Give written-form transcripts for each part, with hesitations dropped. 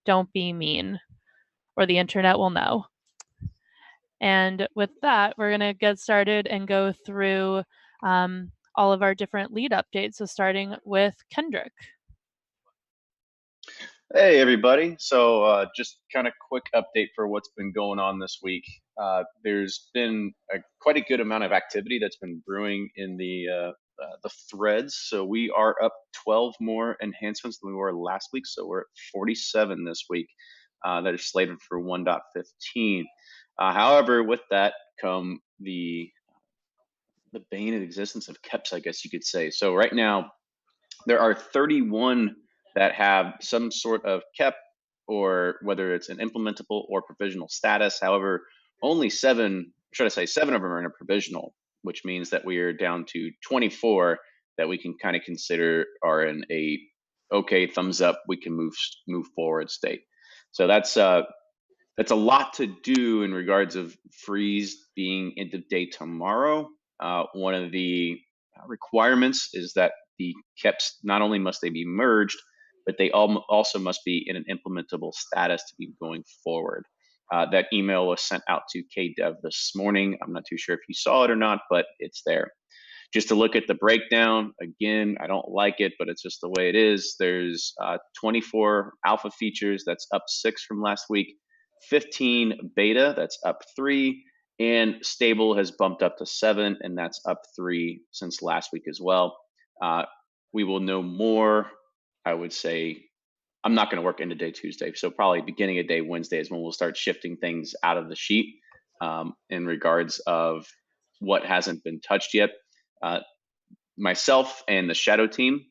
don't be mean, or the internet will know. And with that, we're going to get started and go through all of our different lead updates. So starting with Kendrick. Hey everybody, so just kind of quick update for what's been going on this week. There's been quite a good amount of activity that's been brewing in the threads. So we are up 12 more enhancements than we were last week. So we're at 47 this week that are slated for 1.15. However, with that come the bane of existence of KEPs, I guess you could say. So right now there are 31 that have some sort of KEP, or whether it's an implementable or provisional status. However, only 7 of them are in a provisional, which means that we are down to 24 that we can kind of consider are in a okay, thumbs up, we can move forward state. So that's a lot to do in regards of freeze being end of day tomorrow. One of the requirements is that the KEPs, not only must they be merged, but they also must be in an implementable status to be going forward. That email was sent out to KDev this morning. I'm not too sure if you saw it or not, but it's there. Just to look at the breakdown, again, I don't like it, but it's just the way it is. There's 24 alpha features, that's up 6 from last week, 15 beta, that's up 3, and stable has bumped up to 7, and that's up 3 since last week as well. We will know more, I would say. I'm not going to work into day Tuesday, so probably beginning of day Wednesday is when we'll start shifting things out of the sheet in regards of what hasn't been touched yet. Myself and the shadow team,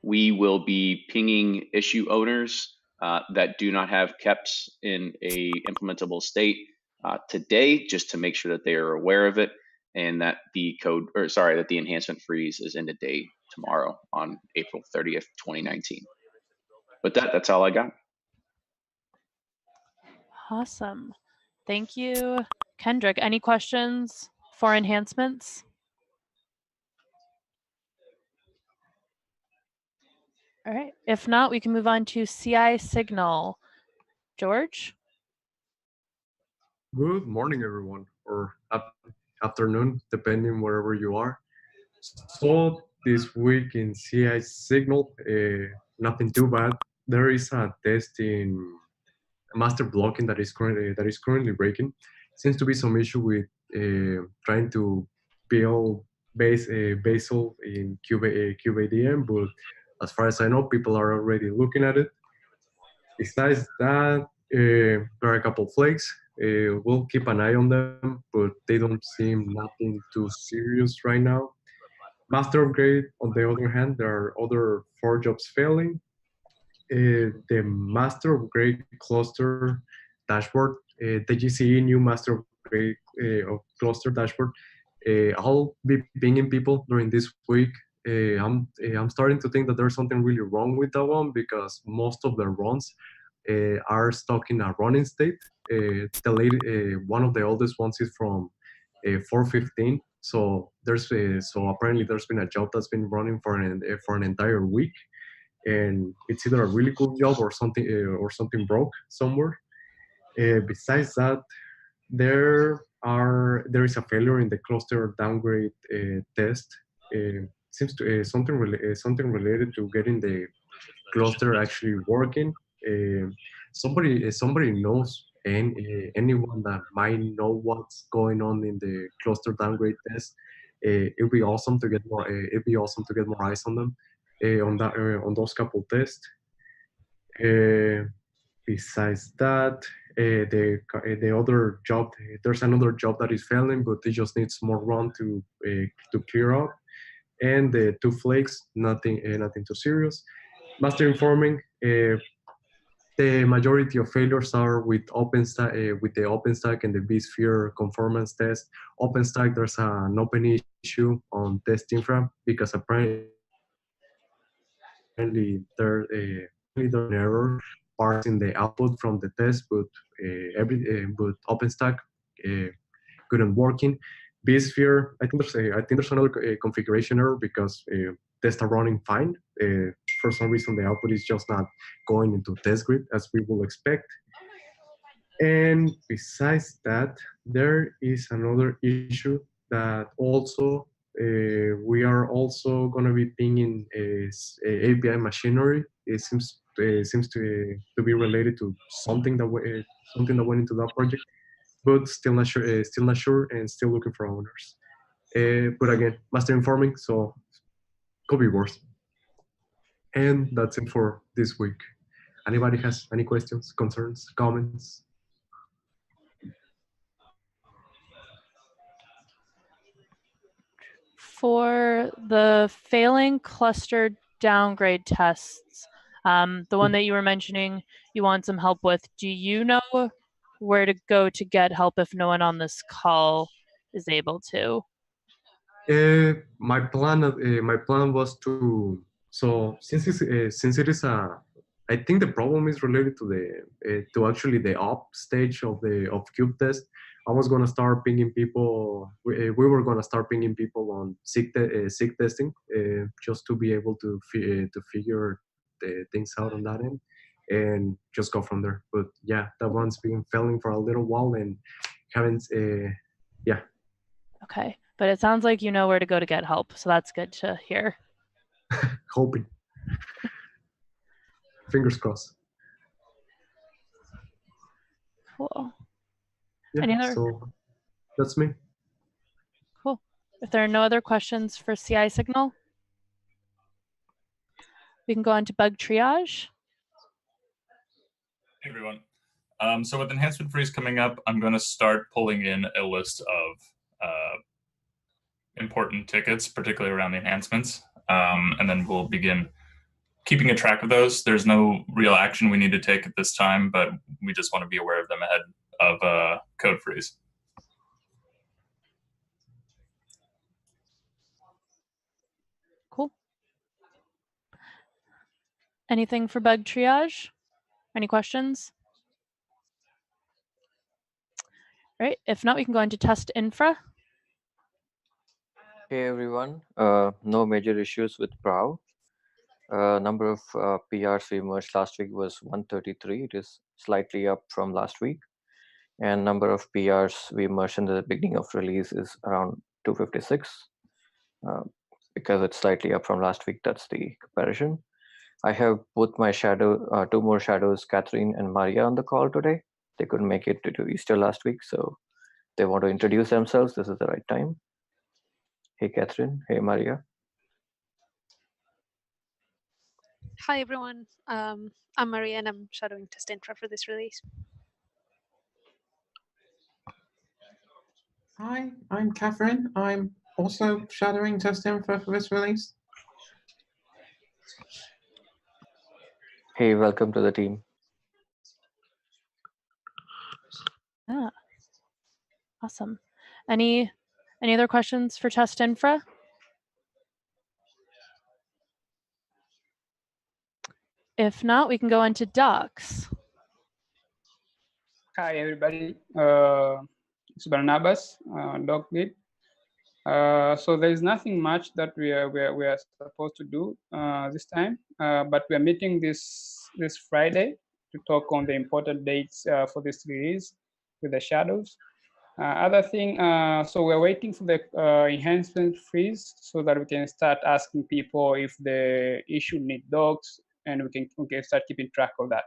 we will be pinging issue owners that do not have KEPs in a implementable state today, just to make sure that they are aware of it, and that the enhancement freeze is end of day tomorrow on April 30th, 2019. With that, that's all I got. Awesome. Thank you, Kendrick. Any questions for enhancements? All right. If not, we can move on to CI signal. George? Good morning, everyone, or afternoon, depending wherever you are. So this week in CI signal, nothing too bad. There is a test in master blocking that is currently breaking. Seems to be some issue with trying to build Bazel in kubeadm, but as far as I know, people are already looking at it. Besides that, there are a couple flakes. We'll keep an eye on them, but they don't seem nothing too serious right now. Master upgrade, on the other hand, there are other 4 jobs failing. The master upgrade cluster dashboard, the GCE new master upgrade of cluster dashboard, I'll be pinging people during this week. I'm starting to think that there's something really wrong with that one, because most of the runs are stuck in a running state. One of the oldest ones is from 4.15. So apparently there's been a job that's been running for an entire week, and it's either a really cool job or something broke somewhere. Besides that, there is a failure in the cluster downgrade test. Seems to something related to getting the cluster actually working. Somebody knows, and anyone that might know what's going on in the cluster downgrade test, it'd be awesome to get more. It'd be awesome to get more eyes on them, on those couple tests. Besides that, the other job, there's another job that is failing, but it just needs more run to clear up. And the 2 flakes, nothing too serious. Master informing, the majority of failures are with OpenStack, with the OpenStack and the vSphere conformance test. OpenStack, there's an open issue on test infra, because apparently there's an error parsing the output from the test, but but OpenStack couldn't working. vSphere, I think there's another configuration error, because tests are running fine. for some reason the output is just not going into test grid as we will expect. And besides that, there is another issue that also we are also going to be pinging API machinery. It seems to be related to something that went into that project, but still not sure, and still looking for owners. But again, master informing, so could be worse. And that's it for this week. Anybody has any questions, concerns, comments? For the failing cluster downgrade tests, the one that you were mentioning you want some help with, do you know where to go to get help if no one on this call is able to? My plan was to, so since it is I think the problem is related to to actually the up stage of kube test. I was gonna start pinging people. We were gonna start pinging people on SIG testing, just to be able to figure the things out on that end, and just go from there. But yeah, that one's been failing for a little while and haven't. Yeah. Okay, but it sounds like you know where to go to get help, so that's good to hear. Hoping. Fingers crossed. Cool. Yeah, so that's me. Cool. If there are no other questions for CI signal, we can go on to bug triage. Hey everyone. So with enhancement freeze coming up, I'm going to start pulling in a list of important tickets, particularly around the enhancements, and then we'll begin keeping a track of those. There's no real action we need to take at this time, but we just want to be aware of them ahead of code freeze. Cool. Anything for bug triage? Any questions? All right, if not, we can go into test infra. Hey everyone, no major issues with Prow. Number of PRs we merged last week was 133. It is slightly up from last week. And number of PRs we merged in the beginning of release is around 256. Because it's slightly up from last week, that's the comparison. I have both my two more shadows, Catherine and Maria, on the call today. They couldn't make it to Easter last week, so they want to introduce themselves. This is the right time. Hey, Catherine. Hey, Maria. Hi, everyone. I'm Maria, and I'm shadowing test infra for this release. Hi, I'm Catherine. I'm also shadowing test infra for this release. Hey, welcome to the team. Yeah. Awesome. Any other questions for test infra? If not, we can go into docs. Hi, everybody. It's Barnabas, doc lead. So there is nothing much that we are supposed to do this time, but we are meeting this Friday to talk on the important dates for this release with the shadows. Other thing, so we're waiting for the enhancement freeze so that we can start asking people if the issue need docs, and we can start keeping track of that.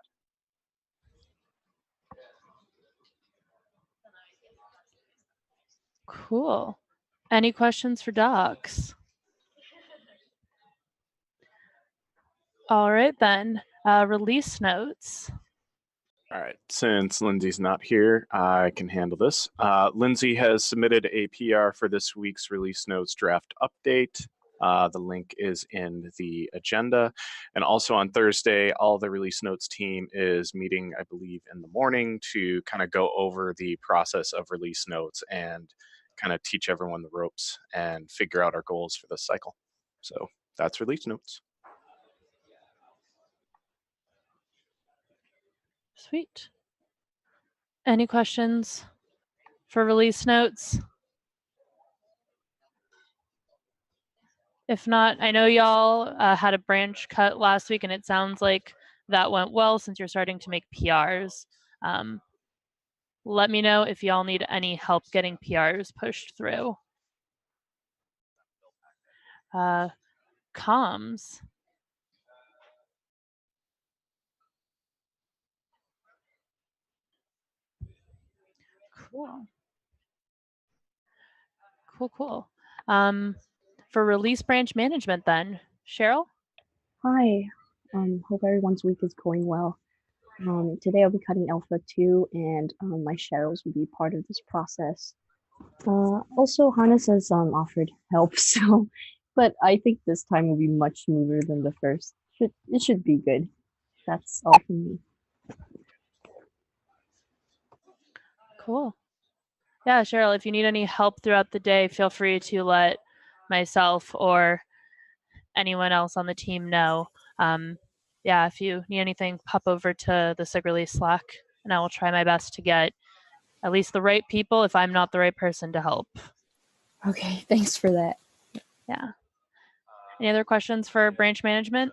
Cool. Any questions for docs? All right, then. Release notes. All right, since Lindsay's not here, I can handle this. Lindsay has submitted a PR for this week's release notes draft update. The link is in the agenda. And also on Thursday, all the release notes team is meeting, I believe, in the morning to kind of go over the process of release notes and kind of teach everyone the ropes and figure out our goals for this cycle. So that's release notes. Sweet. Any questions for release notes? If not, I know y'all had a branch cut last week, and it sounds like that went well since you're starting to make PRs. Let me know if y'all need any help getting PRs pushed through. Comms. Cool. Cool. For release branch management then, Cheryl? Hi, hope everyone's week is going well. Today I'll be cutting Alpha 2 and my shadows will be part of this process. Also, Hannes has offered help, so, but I think this time will be much smoother than the first. It should be good. That's all from me. Cool. Yeah, Cheryl, if you need any help throughout the day, feel free to let myself or anyone else on the team know. Yeah, if you need anything, pop over to the sig-release Slack, and I will try my best to get at least the right people if I'm not the right person to help. Okay, thanks for that. Yeah. Any other questions for branch management?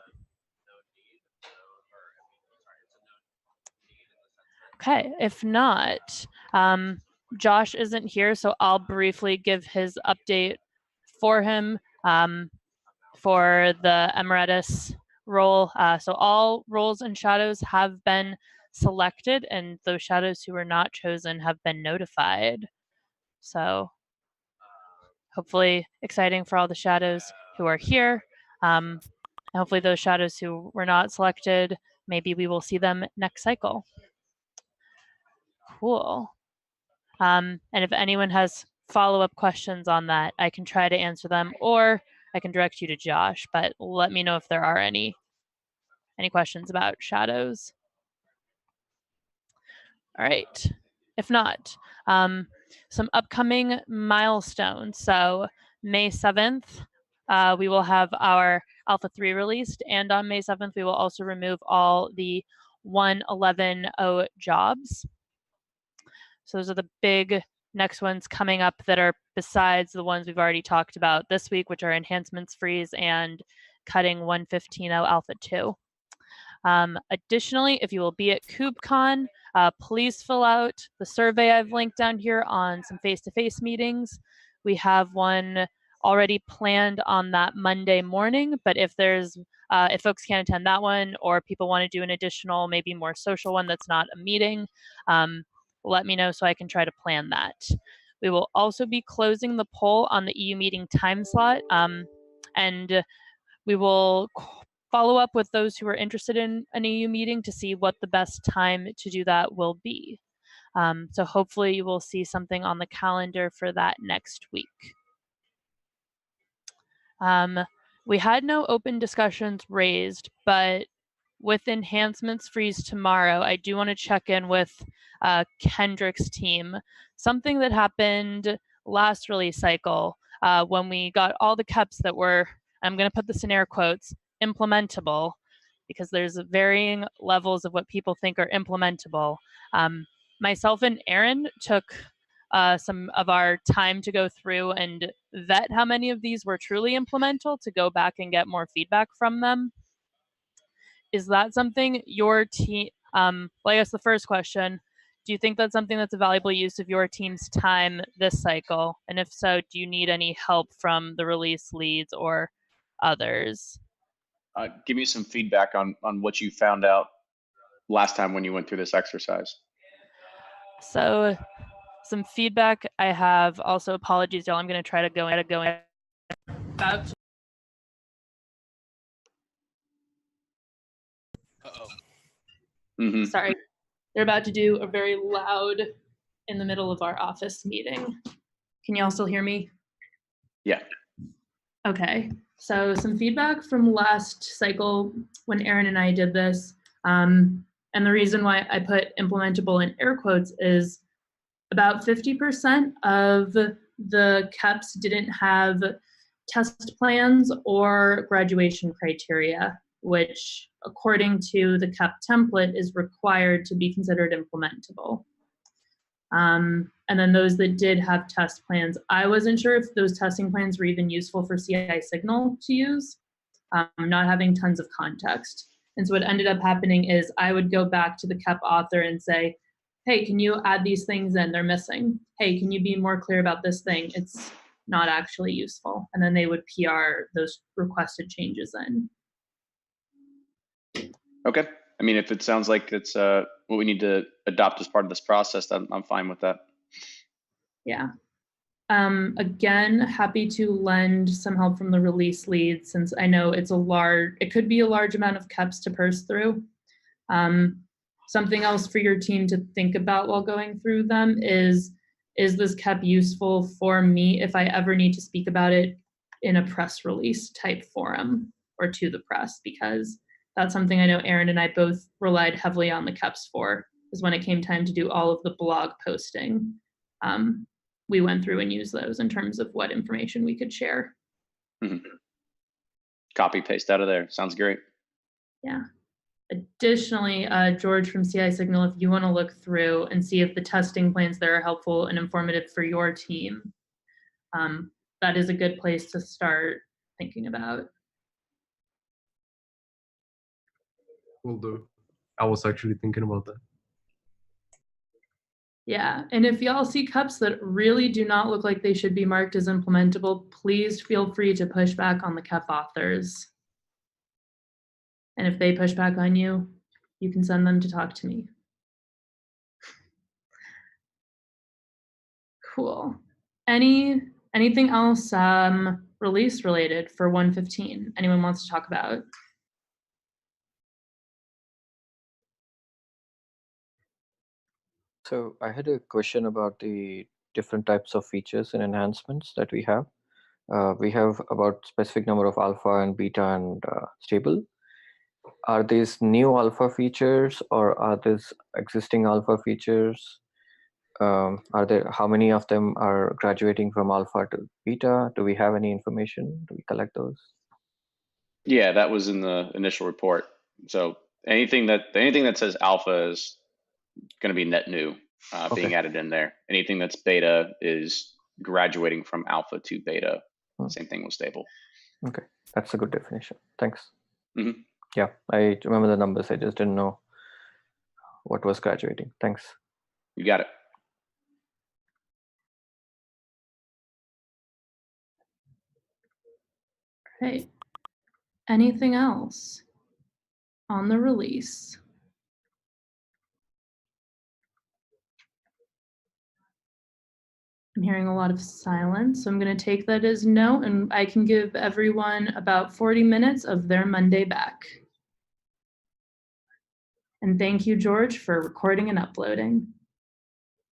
Okay, if not, Josh isn't here, so I'll briefly give his update for him for the Emeritus role. So all roles and shadows have been selected, and those shadows who were not chosen have been notified. So hopefully exciting for all the shadows who are here. And hopefully those shadows who were not selected, maybe we will see them next cycle. Cool. And if anyone has follow-up questions on that, I can try to answer them, or I can direct you to Josh, but let me know if there are any questions about shadows. All right. If not, some upcoming milestones. So May 7th, we will have our Alpha 3 released, and on May 7th, we will also remove all the 1.11.0 jobs. So those are the big next ones coming up that are besides the ones we've already talked about this week, which are enhancements freeze and cutting 1.15.0 Alpha 2. Additionally, if you will be at KubeCon, please fill out the survey I've linked down here on some face-to-face meetings. We have one already planned on that Monday morning, but if folks can't attend that one, or people want to do an additional, maybe more social one that's not a meeting, let me know so I can try to plan that. We will also be closing the poll on the EU meeting time slot, and we will follow up with those who are interested in an EU meeting to see what the best time to do that will be. So hopefully you will see something on the calendar for that next week. We had no open discussions raised, but with enhancements freeze tomorrow, I do want to check in with Kendrick's team. Something that happened last release cycle when we got all the KEPs that were, I'm going to put this in air quotes, implementable, because there's varying levels of what people think are implementable. Myself and Aaron took some of our time to go through and vet how many of these were truly implementable to go back and get more feedback from them. Is that something your team, well, I guess the first question, do you think that's something that's a valuable use of your team's time this cycle? And if so, do you need any help from the release leads or others? Give me some feedback on what you found out last time when you went through this exercise. So some feedback I have, also apologies, y'all, I'm going to try to go about. Mm-hmm. Sorry, they're about to do a very loud in the middle of our office meeting. Can y'all still hear me? Yeah. Okay, so some feedback from last cycle when Aaron and I did this, and the reason why I put implementable in air quotes is about 50% of the KEPs didn't have test plans or graduation criteria, which according to the KEP template is required to be considered implementable. And then those that did have test plans, I wasn't sure if those testing plans were even useful for CI signal to use, not having tons of context. And so what ended up happening is I would go back to the KEP author and say, hey, can you add these things in? They're missing. Hey, can you be more clear about this thing? It's not actually useful. And then they would PR those requested changes in. Okay. I mean, if it sounds like it's what we need to adopt as part of this process, I'm fine with that. Yeah. Again, happy to lend some help from the release lead, since I know it could be a large amount of KEPs to parse through. Something else for your team to think about while going through them is this KEP useful for me if I ever need to speak about it in a press release type forum or to the press, because that's something I know Aaron and I both relied heavily on the KEPs for, is when it came time to do all of the blog posting. We went through and used those in terms of what information we could share. Mm-hmm. Copy paste out of there. Sounds great. Yeah. Additionally, George from CI Signal, if you want to look through and see if the testing plans there are helpful and informative for your team, that is a good place to start thinking about. Will do. I was actually thinking about that. Yeah, and if y'all see KEPs that really do not look like they should be marked as implementable, please feel free to push back on the KEP authors. And if they push back on you, you can send them to talk to me. Cool. Anything else release related for 115? Anyone wants to talk about? So I had a question about the different types of features and enhancements that we have. We have about specific number of alpha and beta and stable. Are these new alpha features or are these existing alpha features? How many of them are graduating from alpha to beta? Do we have any information? Do we collect those? Yeah, that was in the initial report. So anything that says alpha is going to be net new, being added in there. Anything that's beta is graduating from alpha to beta. Same thing with stable. Okay, that's a good definition. Thanks. Mm-hmm. Yeah, I remember the numbers. I just didn't know what was graduating. Thanks. You got it. Right. Anything else on the release? I'm hearing a lot of silence, so I'm going to take that as no, and I can give everyone about 40 minutes of their Monday back. And thank you, George, for recording and uploading.